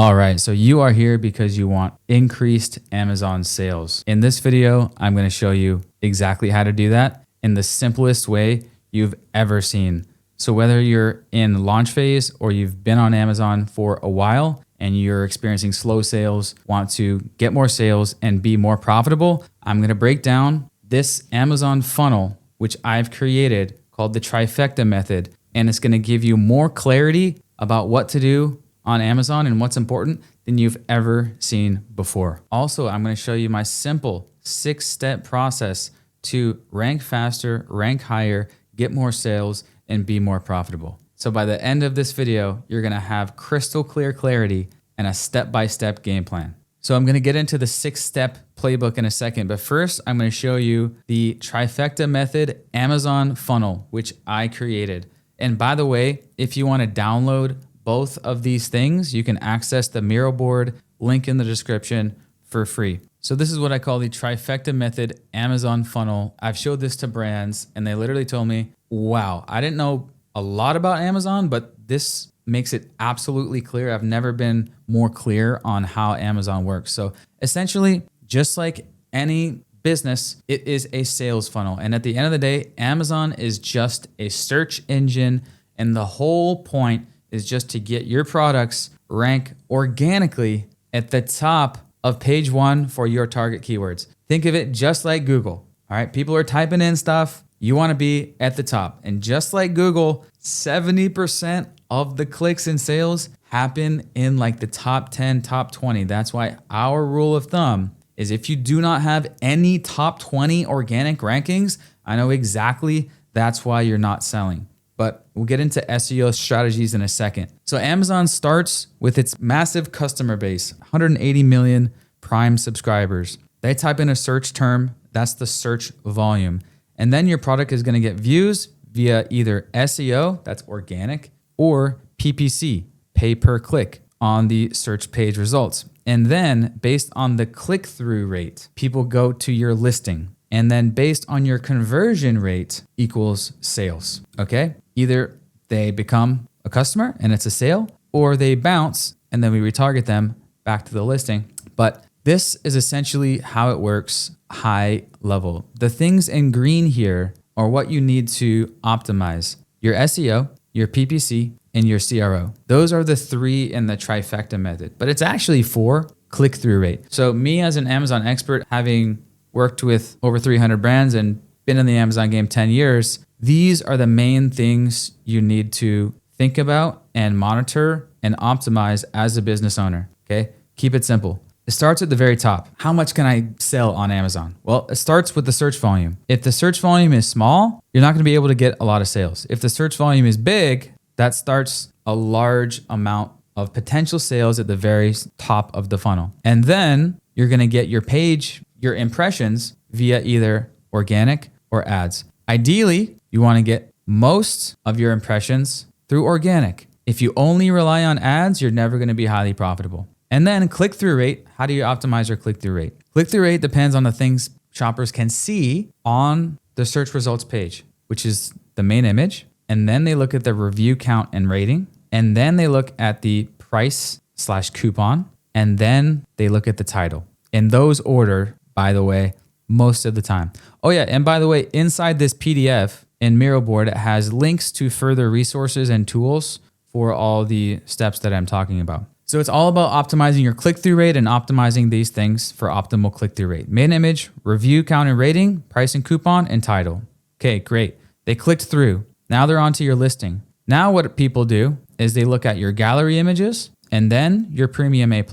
All right, so you are here because you want increased Amazon sales. In this video, I'm going to show you exactly how to do that in the simplest way you've ever seen. So whether you're in launch phase or you've been on Amazon for a while and you're experiencing slow sales, want to get more sales and be more profitable, I'm going to break down this Amazon funnel, which I've created called the trifecta method. And it's going to give you more clarity about what to do on Amazon and what's important than you've ever seen before. Also, I'm going to show you my simple 6-step process to rank faster, rank higher, get more sales, and be more profitable. So by the end of this video, you're going to have crystal clear clarity and a step-by-step game plan. So I'm going to get into the 6-step playbook in a second, but first I'm going to show you the trifecta method Amazon funnel, which I created. And by the way, if you want to download both of these things, you can access the Miro board link in the description for free. So this is what I call the trifecta method Amazon funnel. I've showed this to brands and they literally told me, wow, I didn't know a lot about Amazon, but this makes it absolutely clear. I've never been more clear on how Amazon works. So essentially, just like any business, it is a sales funnel. And at the end of the day, Amazon is just a search engine. And the whole point is just to get your products rank organically at the top of page 1 for your target keywords. Think of it just like Google. All right, people are typing in stuff. You want to be at the top. And just like Google, 70% of the clicks and sales happen in like the top 10, top 20. That's why our rule of thumb is if you do not have any top 20 organic rankings, I know exactly that's why you're not selling. But we'll get into SEO strategies in a second. So Amazon starts with its massive customer base, 180 million Prime subscribers. They type in a search term, that's the search volume. And then your product is gonna get views via either SEO, that's organic, or PPC, pay per click, on the search page results. And then based on the click-through rate, people go to your listing. And then based on your conversion rate equals sales, okay? Either they become a customer and it's a sale, or they bounce and then we retarget them back to the listing. But this is essentially how it works high level. The things in green here are what you need to optimize: your SEO, your PPC, and your CRO. Those are the 3 in the trifecta method, but it's actually 4: click-through rate. So me as an Amazon expert, having worked with over 300 brands and been in the Amazon game 10 years, these are the main things you need to think about and monitor and optimize as a business owner, okay? Keep it simple. It starts at the very top. How much can I sell on Amazon? Well, it starts with the search volume. If the search volume is small, you're not gonna be able to get a lot of sales. If the search volume is big, that starts a large amount of potential sales at the very top of the funnel. And then you're gonna get your page, your impressions via either organic or ads. Ideally, you want to get most of your impressions through organic. If you only rely on ads, you're never going to be highly profitable. And then click-through rate. How do you optimize your click-through rate? Click-through rate depends on the things shoppers can see on the search results page, which is the main image. And then they look at the review count and rating. And then they look at the price/coupon. And then they look at the title. In those order, by the way, most of the time. Oh yeah, and by the way, inside this PDF in Miro board, it has links to further resources and tools for all the steps that I'm talking about. So it's all about optimizing your click-through rate and optimizing these things for optimal click-through rate. Main image, review count and rating, price and coupon, and title. Okay, great. They clicked through. Now they're onto your listing. Now what people do is they look at your gallery images and then your premium A+,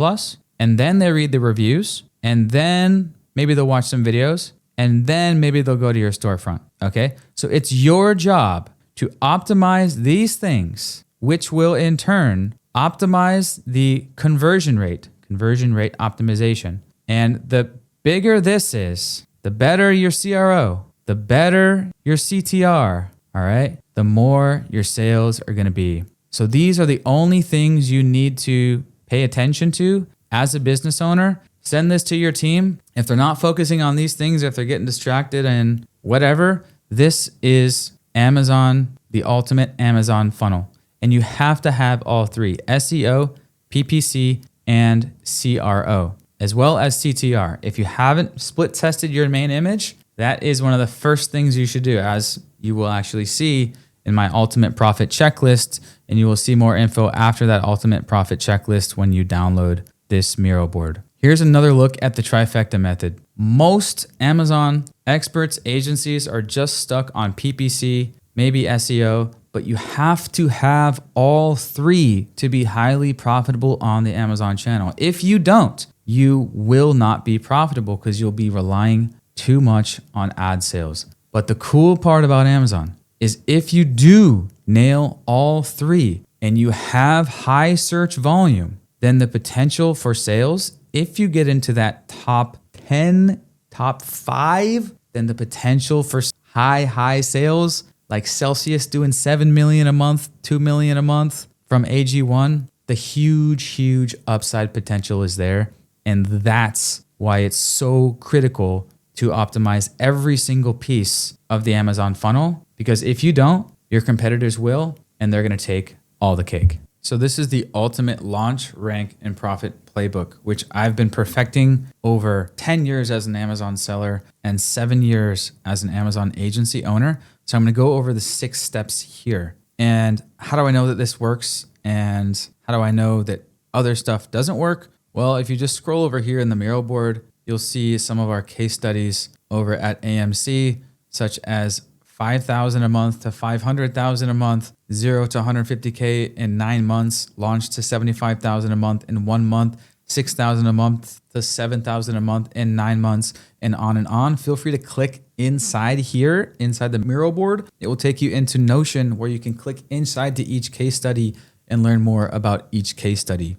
and then they read the reviews, and then maybe they'll watch some videos, and then maybe they'll go to your storefront, okay? So it's your job to optimize these things, which will in turn optimize the conversion rate optimization. And the bigger this is, the better your CRO, the better your CTR, all right? The more your sales are gonna be. So these are the only things you need to pay attention to as a business owner. Send this to your team. If they're not focusing on these things, if they're getting distracted and whatever, this is Amazon, the ultimate Amazon funnel. And you have to have all 3: SEO, PPC, and CRO, as well as CTR. If you haven't split tested your main image, that is one of the first things you should do, as you will actually see in my ultimate profit checklist, and you will see more info after that ultimate profit checklist when you download this Miro board. Here's another look at the trifecta method. Most Amazon experts, agencies are just stuck on PPC, maybe SEO, but you have to have all three to be highly profitable on the Amazon channel. If you don't, you will not be profitable because you'll be relying too much on ad sales. But the cool part about Amazon is if you do nail all three and you have high search volume, then the potential for sales, if you get into that top 10, top 5, then the potential for high sales, like Celsius doing 7 million a month, 2 million a month from AG1, the huge upside potential is there. And that's why it's so critical to optimize every single piece of the Amazon funnel, because if you don't, your competitors will, and they're going to take all the cake. So this is the ultimate launch, rank, and profit playbook, which I've been perfecting over 10 years as an Amazon seller and 7 years as an Amazon agency owner. So I'm going to go over the 6 steps here. And how do I know that this works? And how do I know that other stuff doesn't work? Well, if you just scroll over here in the Miro board, you'll see some of our case studies over at AMC, such as 5,000 a month to 500,000 a month, 0 to 150K in 9 months, launched to 75,000 a month in 1 month, 6,000 a month to 7,000 a month in 9 months, and on and on. Feel free to click inside here, inside the Miro board. It will take you into Notion, where you can click inside to each case study and learn more about each case study.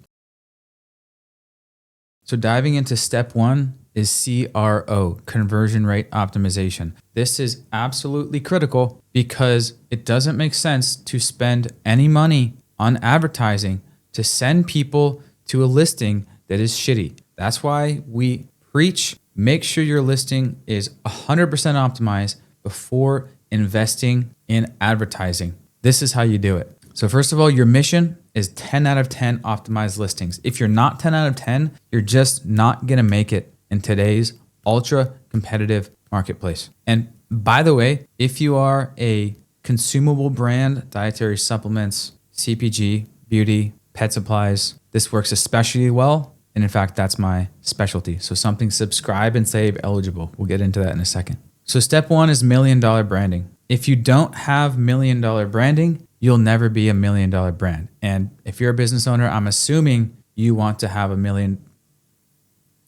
So diving into step 1 is CRO, conversion rate optimization. This is absolutely critical because it doesn't make sense to spend any money on advertising to send people to a listing that is shitty. That's why we preach, make sure your listing is 100% optimized before investing in advertising. This is how you do it. So first of all, your mission is 10 out of 10 optimized listings. If you're not 10 out of 10, you're just not gonna make it in today's ultra competitive marketplace. And by the way, if you are a consumable brand, dietary supplements, CPG, beauty, pet supplies, this works especially well. And in fact, that's my specialty. So something subscribe and save eligible. We'll get into that in a second. So step 1 is $1 million branding. If you don't have $1 million branding, you'll never be $1 million brand. And if you're a business owner, I'm assuming you want to have $1 million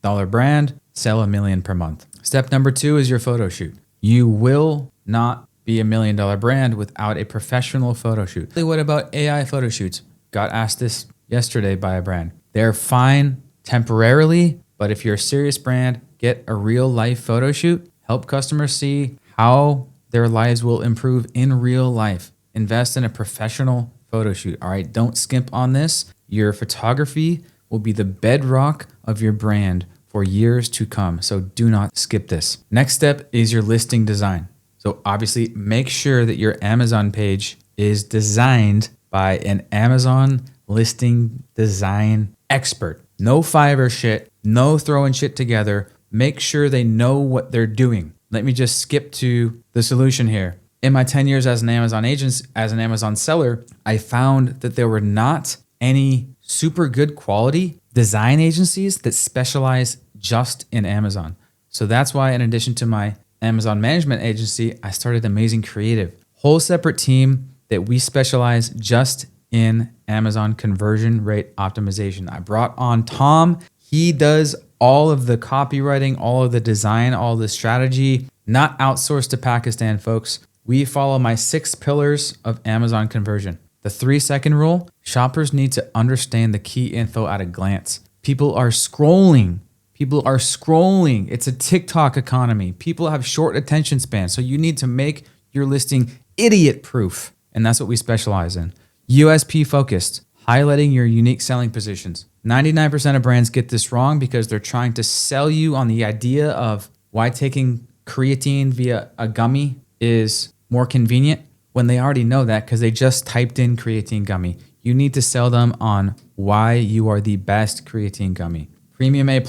brand, sell $1 million per month. Step number 2 is your photo shoot. You will not be $1 million brand without a professional photo shoot. What about AI photo shoots? Got asked this yesterday by a brand. They're fine temporarily, but if you're a serious brand, get a real life photo shoot. Help customers see how their lives will improve in real life. Invest in a professional photo shoot. All right, don't skimp on this. Your photography will be the bedrock of your brand for years to come. So do not skip this. Next step is your listing design. So obviously make sure that your Amazon page is designed by an Amazon listing design expert. No Fiverr shit, no throwing shit together. Make sure they know what they're doing. Let me just skip to the solution here. In my 10 years as an Amazon agent, as an Amazon seller, I found that there were not any super good quality design agencies that specialize just in Amazon. So that's why, in addition to my Amazon management agency, I started Amazing Creative, whole separate team that we specialize just in Amazon conversion rate optimization. I brought on Tom. He does all of the copywriting, all of the design, all the strategy, not outsourced to Pakistan, folks. We follow my 6 pillars of Amazon conversion. The 3-second rule: shoppers need to understand the key info at a glance. People are scrolling. It's a TikTok economy. People have short attention spans. So you need to make your listing idiot proof. And that's what we specialize in. USP focused, highlighting your unique selling positions. 99% of brands get this wrong because they're trying to sell you on the idea of why taking creatine via a gummy is more convenient when they already know that because they just typed in creatine gummy. you need to sell them on why you are the best creatine gummy. Premium A+,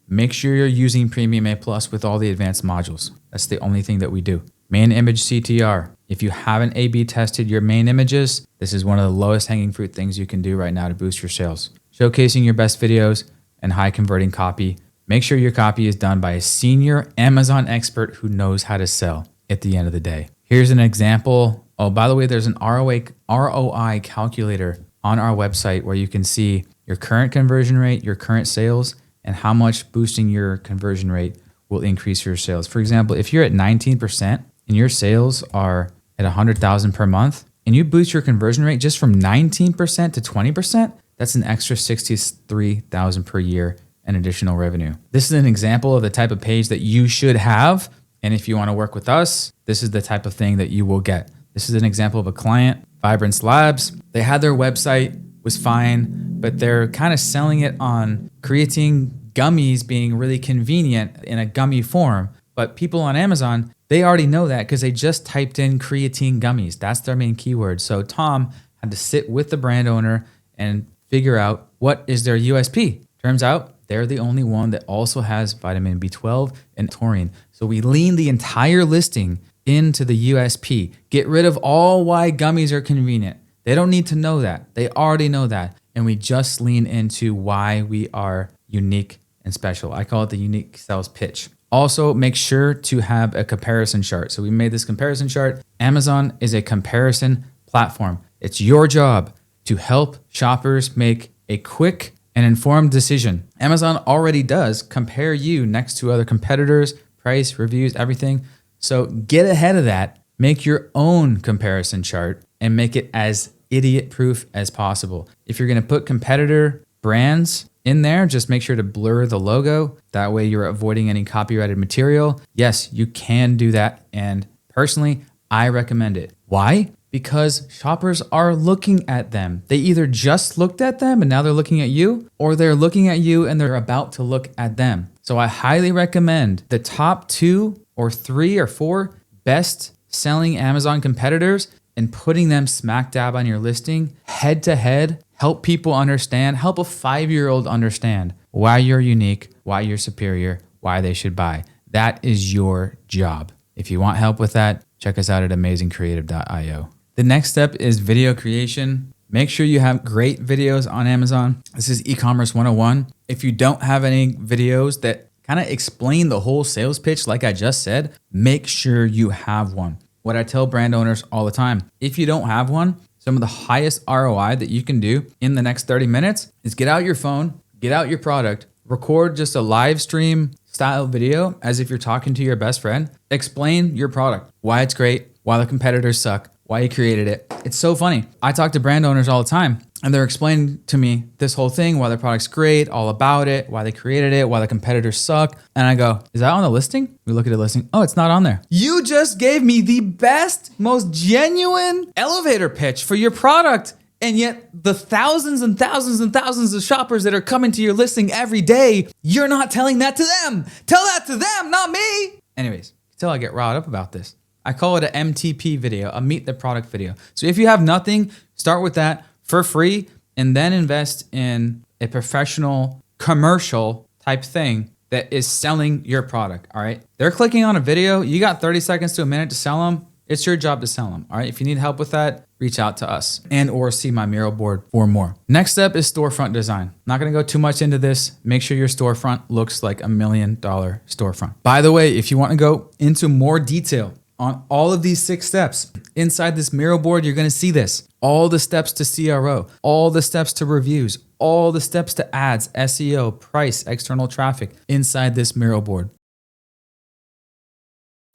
make sure you're using Premium A+ with all the advanced modules. That's the only thing that we do. Main image CTR. If you haven't A/B tested your main images, this is one of the lowest hanging fruit things you can do right now to boost your sales. Showcasing your best videos and high converting copy. Make sure your copy is done by a senior Amazon expert who knows how to sell at the end of the day. Here's an example. Oh, by the way, there's an ROI calculator on our website where you can see your current conversion rate, your current sales, and how much boosting your conversion rate will increase your sales. For example, if you're at 19% and your sales are at 100,000 per month and you boost your conversion rate just from 19% to 20%, that's an extra 63,000 per year in additional revenue. This is an example of the type of page that you should have. And if you want to work with us, this is the type of thing that you will get. This is an example of a client, Vibrance Labs. They had their website, was fine, but they're kind of selling it on creatine gummies being really convenient in a gummy form. But people on Amazon, they already know that because they just typed in creatine gummies. That's their main keyword. So Tom had to sit with the brand owner and figure out what is their USP. Turns out they're the only one that also has vitamin B12 and taurine. So we lean the entire listing into the USP. Get rid of all why gummies are convenient. They don't need to know that. They already know that. And we just lean into why we are unique and special. I call it the unique sales pitch. Also, make sure to have a comparison chart. So we made this comparison chart. Amazon is a comparison platform. It's your job to help shoppers make a quick and informed decision. Amazon already does compare you next to other competitors, price, reviews, everything. So get ahead of that, make your own comparison chart and make it as idiot proof as possible. If you're gonna put competitor brands in there, just make sure to blur the logo. That way you're avoiding any copyrighted material. Yes, you can do that. And personally, I recommend it. Why? Because shoppers are looking at them. They either just looked at them and now they're looking at you, or they're looking at you and they're about to look at them. So I highly recommend the top 2 or 3 or 4 best selling Amazon competitors and putting them smack dab on your listing, head to head. Help people understand, help a 5-year-old understand why you're unique, why you're superior, why they should buy. That is your job. If you want help with that, check us out at amazingcreative.io. The next step is video creation. Make sure you have great videos on Amazon. This is e-commerce 101. If you don't have any videos that kind of explain the whole sales pitch like I just said, make sure you have one. What I tell brand owners all the time, if you don't have one, some of the highest ROI that you can do in the next 30 minutes is get out your phone, get out your product, record just a live stream style video as if you're talking to your best friend, explain your product, why it's great, why the competitors suck, why you created it. It's so funny. I talk to brand owners all the time and they're explaining to me this whole thing, why their product's great, all about it, why they created it, why the competitors suck. And I go, is that on the listing? We look at the listing. Oh, it's not on there. You just gave me the best, most genuine elevator pitch for your product. And yet the thousands and thousands and thousands of shoppers that are coming to your listing every day, you're not telling that to them. Tell that to them, not me. Anyways, until I get riled up about this. I call it an MTP video, a meet the product video. So if you have nothing, start with that for free and then invest in a professional commercial type thing that is selling your product, all right? They're clicking on a video. You got 30 seconds to a minute to sell them. It's your job to sell them, all right? If you need help with that, reach out to us and or see my mural board for more. Next step is storefront design. Not gonna go too much into this. Make sure your storefront looks like $1 million storefront. By the way, if you wanna go into more detail on all of these 6 steps, inside this mural board, you're gonna see this. All the steps to CRO, all the steps to reviews, all the steps to ads, SEO, price, external traffic inside this mural board.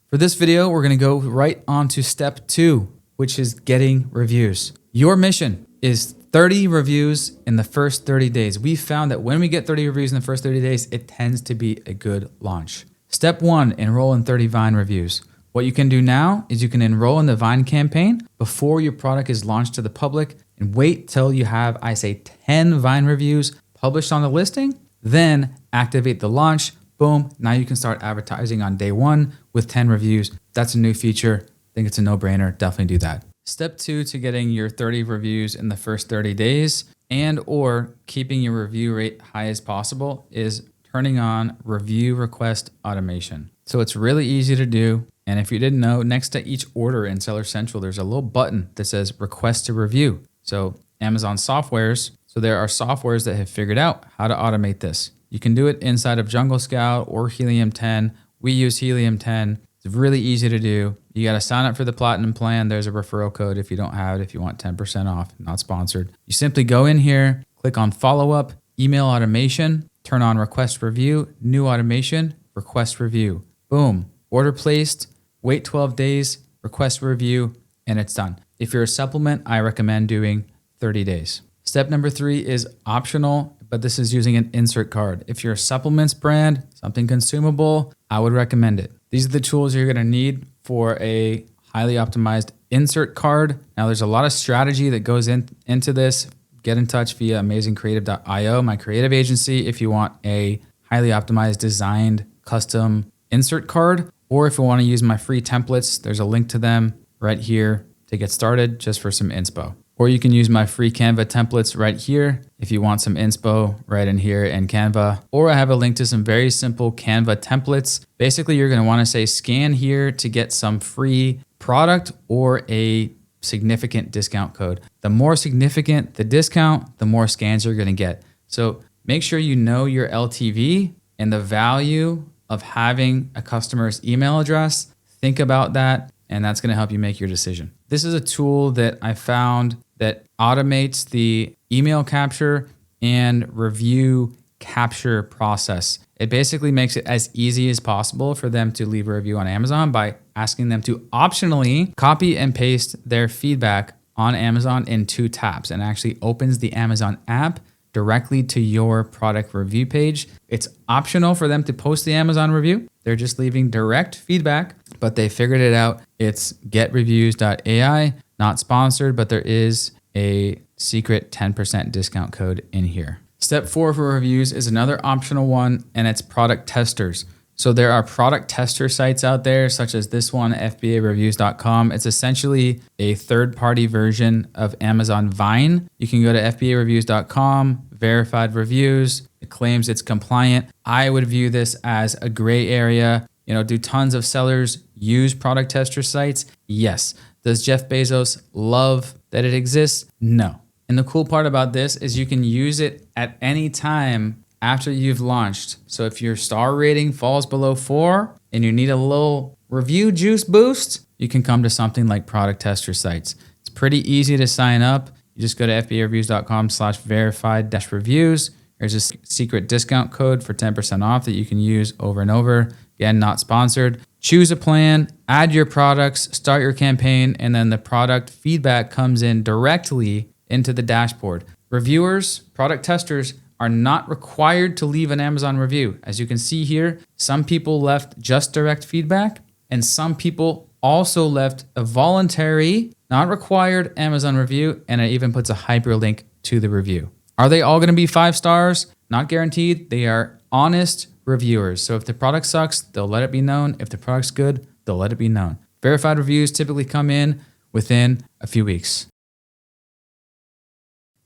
For this video, we're gonna go right on to step 2, which is getting reviews. Your mission is 30 reviews in the first 30 days. We found that when we get 30 reviews in the first 30 days, it tends to be a good launch. Step 1, enroll in 30 Vine reviews. What you can do now is you can enroll in the Vine campaign before your product is launched to the public and wait till you have, I say, 10 Vine reviews published on the listing, then activate the launch. Boom, now you can start advertising on day 1 with 10 reviews. That's a new feature. I think it's a no-brainer. Definitely do that. Step 2 to getting your 30 reviews in the first 30 days and or keeping your review rate high as possible is turning on review request automation. So it's really easy to do. And if you didn't know, next to each order in Seller Central, there's a little button that says request to review. So Amazon softwares, so there are softwares that have figured out how to automate this. You can do it inside of Jungle Scout or Helium 10. We use Helium 10. It's really easy to do. You got to sign up for the Platinum plan. There's a referral code if you don't have it, if you want 10% off, not sponsored. You simply go in here, click on follow up, email automation, turn on request review, new automation, request review. Boom, order placed, wait 12 days, request review, and it's done. If you're a supplement, I recommend doing 30 days. Step number 3 is optional, but this is using an insert card. If you're a supplements brand, something consumable, I would recommend it. These are the tools you're gonna need for a highly optimized insert card. Now there's a lot of strategy that goes into this. Get in touch via amazingcreative.io, my creative agency, if you want a highly optimized designed custom insert card, or if you wanna use my free templates, there's a link to them right here to get started just for some inspo. Or you can use my free Canva templates right here if you want some inspo right in here in Canva. Or I have a link to some very simple Canva templates. Basically, you're gonna wanna say scan here to get some free product or a significant discount code. The more significant the discount, the more scans you're gonna get. So make sure you know your LTV and the value of having a customer's email address. Think about that, and that's gonna help you make your decision. This is a tool that I found that automates the email capture and review capture process. It basically makes it as easy as possible for them to leave a review on Amazon by asking them to optionally copy and paste their feedback on Amazon in 2 taps, and actually opens the Amazon app directly to your product review page. It's optional for them to post the Amazon review. They're just leaving direct feedback, but they figured it out. It's getreviews.ai, not sponsored, but there is a secret 10% discount code in here. Step 4 for reviews is another optional one, and it's product testers. So there are product tester sites out there, such as this one, FBAreviews.com. It's essentially a third-party version of Amazon Vine. You can go to FBAreviews.com, verified reviews. It claims it's compliant. I would view this as a gray area. Do tons of sellers use product tester sites? Yes. Does Jeff Bezos love that it exists? No. And the cool part about this is you can use it at any time after you've launched. So if your star rating falls below 4 and you need a little review juice boost, you can come to something like product tester sites. It's pretty easy to sign up. You just go to fbareviews.com/verified-reviews. There's a secret discount code for 10% off that you can use over and over. Again, not sponsored. Choose a plan, add your products, start your campaign, and then the product feedback comes in directly into the dashboard. Reviewers, product testers, are not required to leave an Amazon review. As you can see here, some people left just direct feedback, and some people also left a voluntary, not required Amazon review, and it even puts a hyperlink to the review. Are they all gonna be 5 stars? Not guaranteed. They are honest reviewers. So if the product sucks, they'll let it be known. If the product's good, they'll let it be known. Verified reviews typically come in within a few weeks.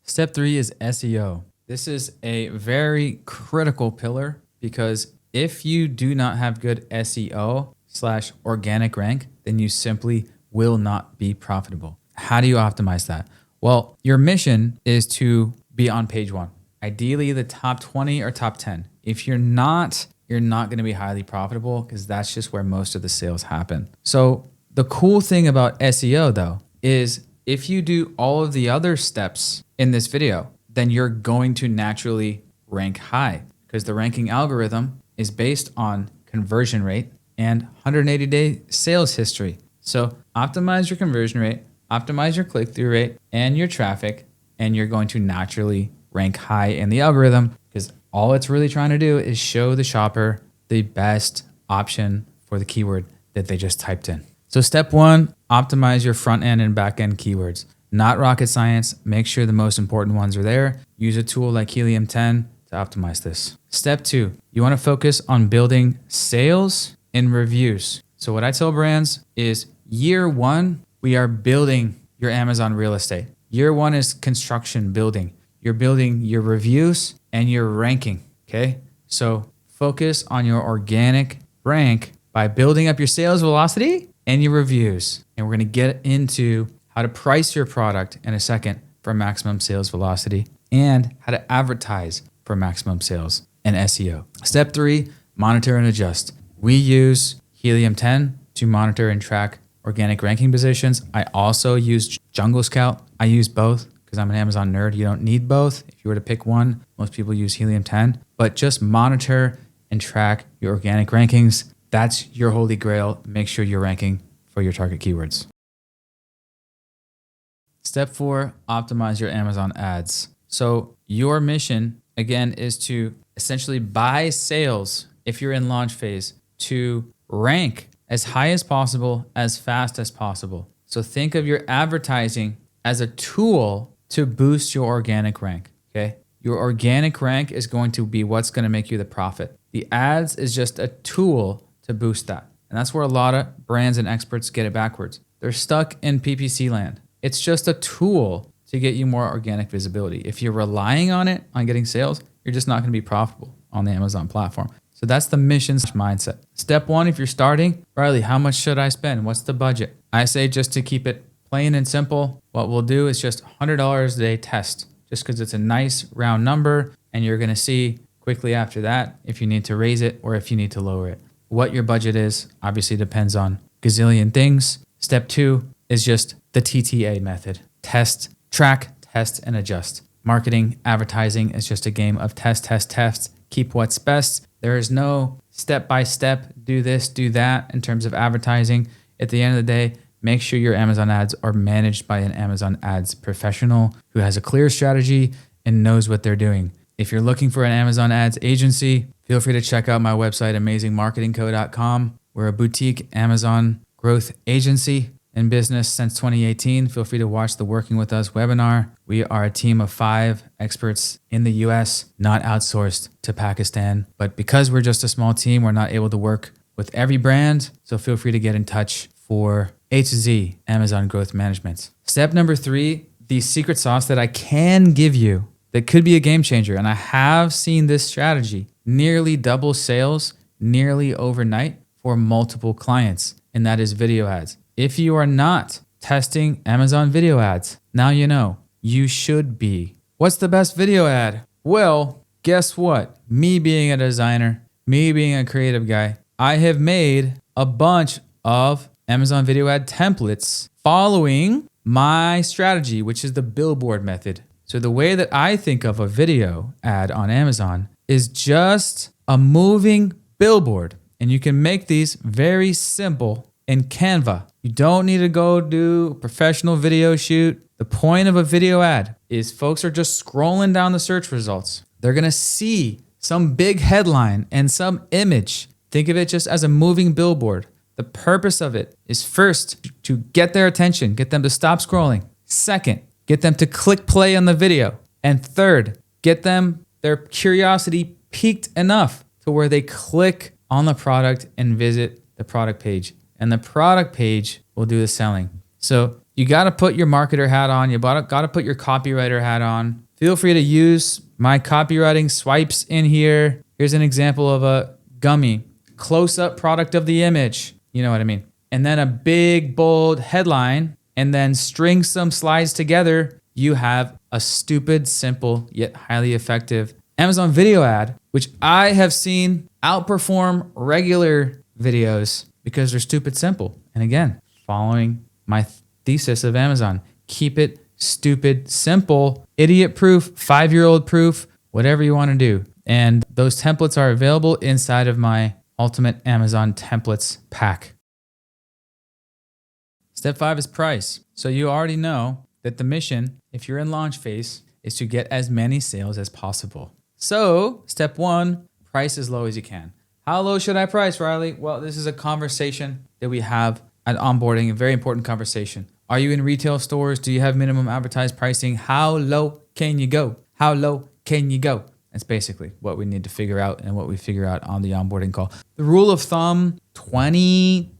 Step 3 is SEO. This is a very critical pillar because if you do not have good SEO/organic rank, then you simply will not be profitable. How do you optimize that? Well, your mission is to be on page 1. Ideally the top 20 or top 10. If you're not going to be highly profitable because that's just where most of the sales happen. So the cool thing about SEO though is if you do all of the other steps in this video, then you're going to naturally rank high because the ranking algorithm is based on conversion rate and 180-day sales history. So optimize your conversion rate, optimize your click-through rate and your traffic, and you're going to naturally rank high in the algorithm because all it's really trying to do is show the shopper the best option for the keyword that they just typed in. So step 1, optimize your front end and back end keywords. Not rocket science. Make sure the most important ones are there. Use a tool like Helium 10 to optimize this. Step 2, you want to focus on building sales and reviews. So what I tell brands is year 1, we are building your Amazon real estate. Year one is construction, building. You're building your reviews and your ranking, okay? So focus on your organic rank by building up your sales velocity and your reviews. And we're gonna get into how to price your product in a second for maximum sales velocity and how to advertise for maximum sales and SEO. Step 3, monitor and adjust. We use Helium 10 to monitor and track organic ranking positions. I also use Jungle Scout. I use both because I'm an Amazon nerd. You don't need both. If you were to pick one, most people use Helium 10, but just monitor and track your organic rankings. That's your holy grail. Make sure you're ranking for your target keywords. Step 4, optimize your Amazon ads. So your mission, again, is to essentially buy sales if you're in launch phase to rank as high as possible, as fast as possible. So think of your advertising as a tool to boost your organic rank, okay? Your organic rank is going to be what's going to make you the profit. The ads is just a tool to boost that. And that's where a lot of brands and experts get it backwards. They're stuck in PPC land. It's just a tool to get you more organic visibility. If you're relying on it, on getting sales, you're just not going to be profitable on the Amazon platform. So that's the mission mindset. Step 1, if you're starting, Riley, how much should I spend? What's the budget? I say just to keep it plain and simple, what we'll do is just $100 a day test, just because it's a nice round number, and you're going to see quickly after that if you need to raise it or if you need to lower it. What your budget is obviously depends on gazillion things. Step 2 is just the TTA method. Test, track, test, and adjust. Marketing, advertising is just a game of test, test, test. Keep what's best. There is no step-by-step, do this, do that in terms of advertising. At the end of the day, make sure your Amazon ads are managed by an Amazon ads professional who has a clear strategy and knows what they're doing. If you're looking for an Amazon ads agency, feel free to check out my website, amazingmarketingco.com. We're a boutique Amazon growth agency in business since 2018. Feel free to watch the Working With Us webinar. We are a team of 5 experts in the US, not outsourced to Pakistan. But because we're just a small team, we're not able to work with every brand. So feel free to get in touch for A to Z Amazon growth management. Step number 3, the secret sauce that I can give you that could be a game changer. And I have seen this strategy nearly double sales nearly overnight for multiple clients. And that is video ads. If you are not testing Amazon video ads, now you know you should be. What's the best video ad? Well, guess what? Me being a designer, me being a creative guy, I have made a bunch of Amazon video ad templates following my strategy, which is the billboard method. So the way that I think of a video ad on Amazon is just a moving billboard. And you can make these very simple in Canva. You don't need to go do a professional video shoot. The point of a video ad is folks are just scrolling down the search results. They're going to see some big headline and some image. Think of it just as a moving billboard. The purpose of it is first to get their attention, get them to stop scrolling. Second, get them to click play on the video. And third, get them their curiosity piqued enough to where they click on the product and visit the product page. And the product page will do the selling. So you got to put your marketer hat on. You got to put your copywriter hat on. Feel free to use my copywriting swipes in here. Here's an example of a gummy. Close-up product of the image. You know what I mean? And then a big, bold headline. And then string some slides together. You have a stupid, simple, yet highly effective Amazon video ad, which I have seen outperform regular videos because they're stupid simple. And again, following my thesis of Amazon, keep it stupid simple, idiot proof, 5-year-old proof, whatever you want to do. And those templates are available inside of my Ultimate Amazon Templates pack. Step 5 is price. So you already know that the mission, if you're in launch phase, is to get as many sales as possible. So step 1, price as low as you can. How low should I price, Riley? Well, this is a conversation that we have at onboarding, a very important conversation. Are you in retail stores? Do you have minimum advertised pricing? How low can you go? How low can you go? That's basically what we need to figure out and what we figure out on the onboarding call. The rule of thumb, 20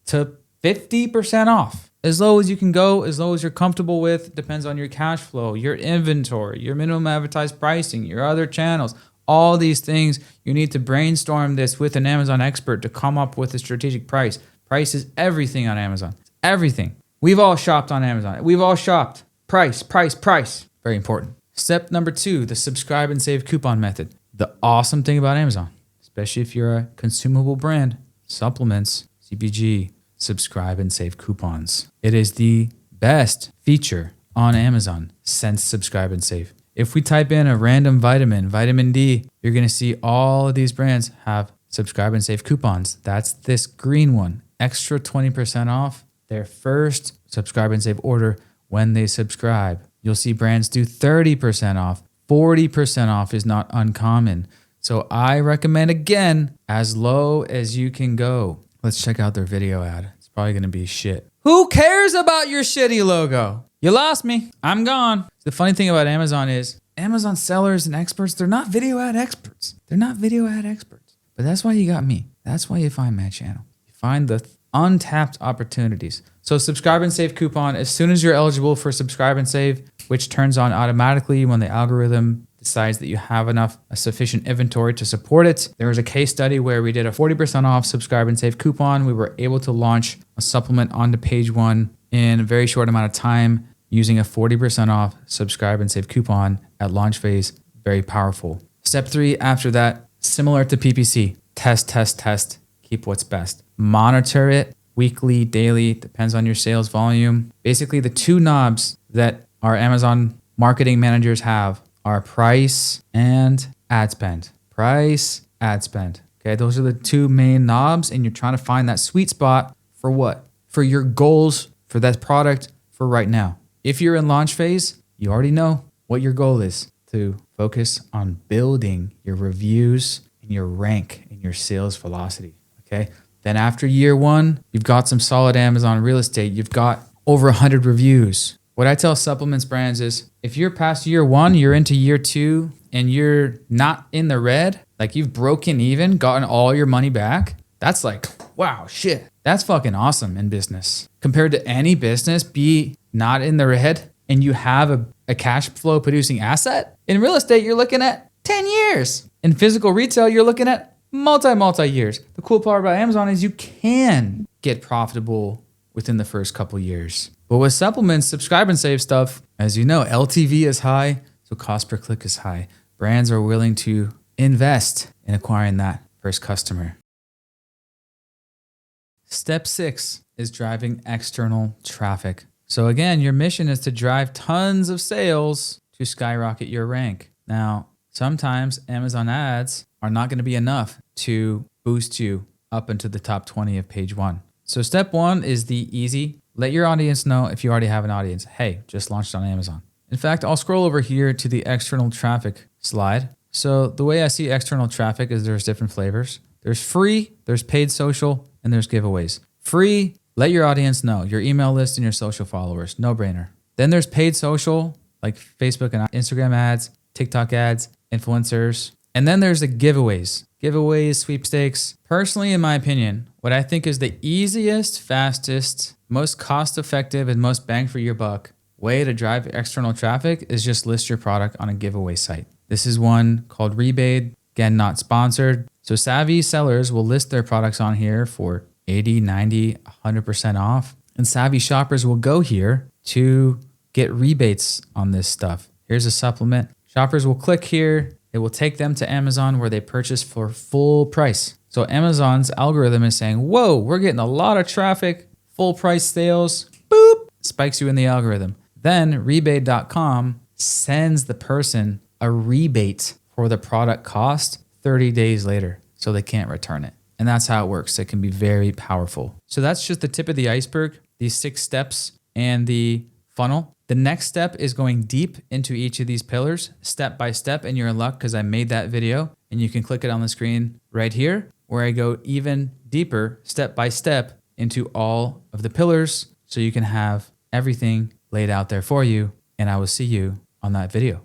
to 50% off. As low as you can go, as low as you're comfortable with, depends on your cash flow, your inventory, your minimum advertised pricing, your other channels, all these things. You need to brainstorm this with an Amazon expert to come up with a strategic price. Price is everything on Amazon. It's everything. We've all shopped on Amazon. We've all shopped. Price, price, price. Very important. Step number 2, the subscribe and save coupon method. The awesome thing about Amazon, especially if you're a consumable brand, supplements, CPG, subscribe and save coupons. It is the best feature on Amazon since subscribe and save. If we type in a random vitamin D, you're going to see all of these brands have subscribe and save coupons. That's this green one, extra 20% off their first subscribe and save order when they subscribe. You'll see brands do 30% off. 40% off is not uncommon. So I recommend, again, as low as you can go. Let's check out their video ad. It's probably going to be shit. Who cares about your shitty logo? You lost me. I'm gone. The funny thing about Amazon is Amazon sellers and experts, they're not video ad experts. They're not video ad experts. But that's why you got me. That's why you find my channel. You find the untapped opportunities. So subscribe and save coupon, as soon as you're eligible for subscribe and save, which turns on automatically when the algorithm decides that you have a sufficient inventory to support it. There was a case study where we did a 40% off subscribe and save coupon. We were able to launch a supplement onto page 1 in a very short amount of time using a 40% off subscribe and save coupon at launch phase. Very powerful. Step 3 after that, similar to PPC, test, test, test, keep what's best. Monitor it weekly, daily, depends on your sales volume. Basically, the 2 knobs that our Amazon marketing managers have are price and ad spend. Price, ad spend. Okay, those are the 2 main knobs, and you're trying to find that sweet spot for what? For your goals for that product for right now. If you're in launch phase, you already know what your goal is, to focus on building your reviews and your rank and your sales velocity. Okay. Then after year 1, you've got some solid Amazon real estate. You've got over 100 reviews. What I tell supplements brands is if you're past year 1, you're into year 2, and you're not in the red, like you've broken even, gotten all your money back, that's like, wow, shit. That's fucking awesome in business. Compared to any business, be not in the red and you have a cash flow producing asset. In real estate, you're looking at 10 years. In physical retail, you're looking at multi years. The cool part about Amazon is you can get profitable within the first couple years. But with supplements, subscribe and save stuff, as you know, LTV is high, so cost per click is high. Brands are willing to invest in acquiring that first customer. Step 6 is driving external traffic. So again, your mission is to drive tons of sales to skyrocket your rank. Now, sometimes Amazon ads are not going to be enough to boost you up into the top 20 of page 1. So step 1 is the easy. Let your audience know, if you already have an audience, hey, just launched on Amazon. In fact, I'll scroll over here to the external traffic slide. So the way I see external traffic is there's different flavors. There's free, there's paid social, and there's giveaways. Free, let your audience know, your email list and your social followers, no brainer. Then there's paid social, like Facebook and Instagram ads, TikTok ads, influencers. And then there's the giveaways. Giveaways, sweepstakes. Personally, in my opinion, what I think is the easiest, fastest, most cost-effective, and most bang for your buck way to drive external traffic is just list your product on a giveaway site. This is one called Rebate, again, not sponsored. So savvy sellers will list their products on here for 80, 90, 100% off. And savvy shoppers will go here to get rebates on this stuff. Here's a supplement. Shoppers will click here. It will take them to Amazon where they purchase for full price. So Amazon's algorithm is saying, whoa, we're getting a lot of traffic, full price sales, boop, spikes you in the algorithm. Then rebate.com sends the person a rebate for the product cost 30 days later, so they can't return it. And that's how it works. It can be very powerful. So that's just the tip of the iceberg, these 6 steps and the funnel. The next step is going deep into each of these pillars, step by step, and you're in luck because I made that video and you can click it on the screen right here where I go even deeper, step by step, into all of the pillars so you can have everything laid out there for you. And I will see you on that video.